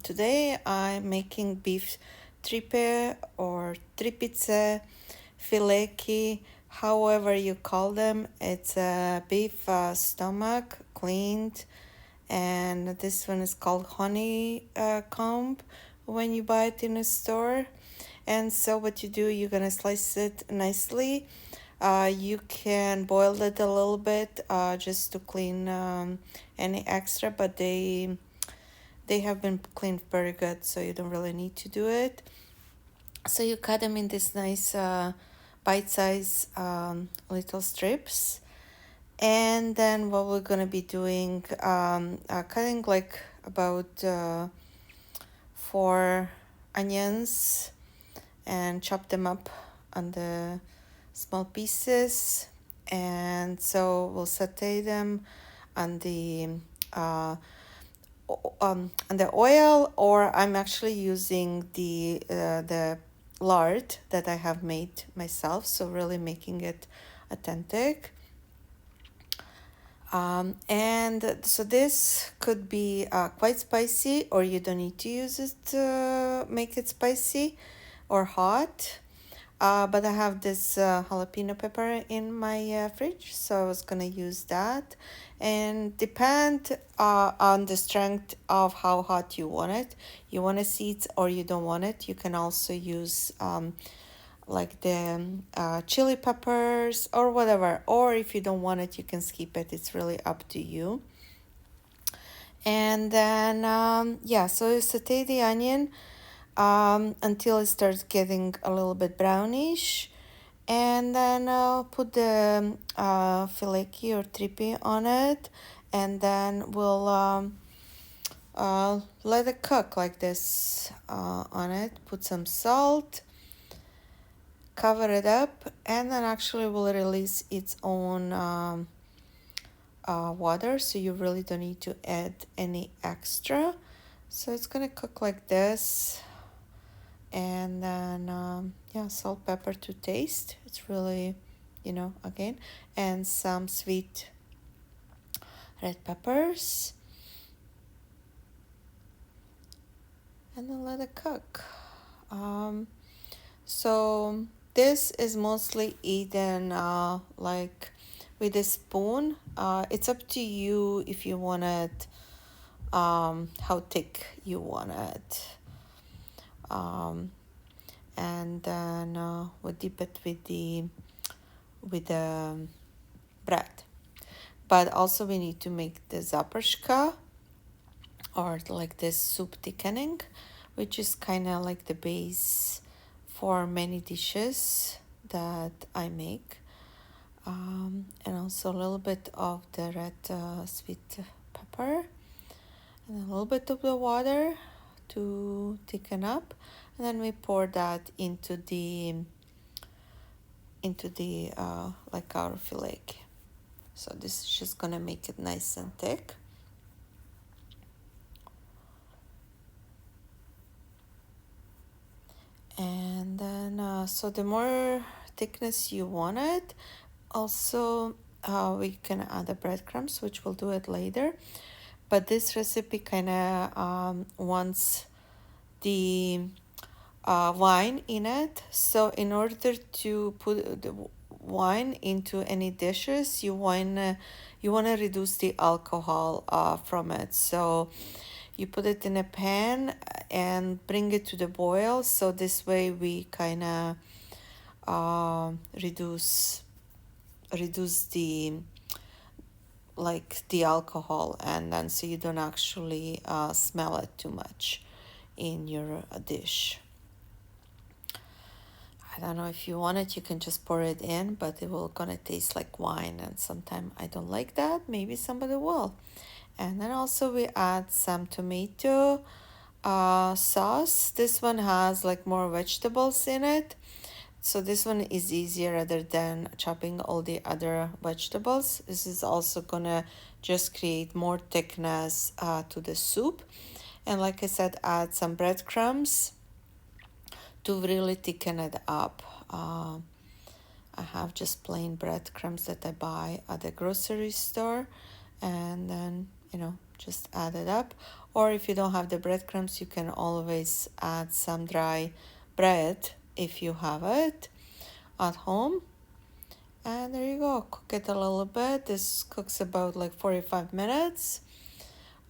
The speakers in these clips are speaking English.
Today I'm making beef tripe or tripice, fileki, however you call them. It's a beef stomach cleaned, and this one is called honey comb when you buy it in a store. And so what you do, you're gonna slice it nicely. You can boil it a little bit just to clean any extra, but they have been cleaned very good, so you don't really need to do it. So you cut them in this nice bite-size little strips. And then what we're gonna be doing, cutting like about 4 onions and chop them up on the small pieces. And so we'll saute them on the oil, or I'm actually using the lard that I have made myself, so really making it authentic. And so this could be quite spicy, or you don't need to use it to make it spicy or hot. But I have this jalapeno pepper in my fridge, so I was gonna use that. And depend on the strength of how hot you want it. You want to see it or you don't want it. You can also use like the chili peppers or whatever. Or if you don't want it, you can skip it. It's really up to you. And then, so you saute the onion until it starts getting a little bit brownish. And then I'll put the fileki or tripe on it. And then we'll let it cook like this on it. Put some salt, cover it up, and then actually will release its own water, so you really don't need to add any extra. So it's gonna cook like this. And then salt, pepper to taste. It's really, again, and some sweet red peppers. And then let it cook. So this is mostly eaten like with a spoon. It's up to you if you want it, how thick you want it. And then we dip it with the bread. But also we need to make the zaprashka, or like this soup thickening, which is kind of like the base for many dishes that I make. And also a little bit of the red sweet pepper, and a little bit of the water to thicken up. And then we pour that into the like our fileke. So this is just gonna make it nice and thick. And then so the more thickness you want it, also we can add the breadcrumbs, which we'll do it later. But this recipe kind of wants the wine in it. So in order to put the wine into any dishes, you want to reduce the alcohol from it. So you put it in a pan and bring it to the boil. So this way we kind of reduce the the alcohol, and then so you don't actually smell it too much in your dish. I don't know, if you want it, you can just pour it in, but it will gonna taste like wine, and sometimes I don't like that. Maybe somebody will. And then also we add some tomato sauce. This one has like more vegetables in it, so this one is easier rather than chopping all the other vegetables. This is also gonna just create more thickness to the soup. And like I said, add some breadcrumbs to really thicken it up. I have just plain breadcrumbs that I buy at the grocery store, and then just add it up. Or if you don't have the breadcrumbs, you can always add some dry bread if you have it at home. And there you go, cook it a little bit. This cooks about like 45 minutes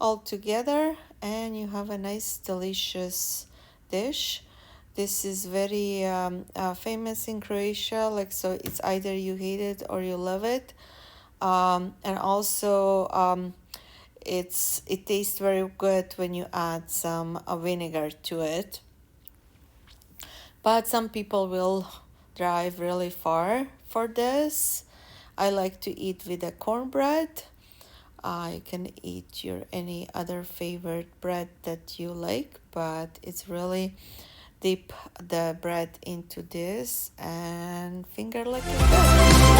all together, and you have a nice delicious dish. This is very famous in Croatia, like, so it's either you hate it or you love it. And also it tastes very good when you add some vinegar to it. But some people will drive really far for this. I like to eat with a cornbread. You can eat your any other favorite bread that you like, but it's really dip the bread into this and finger like that.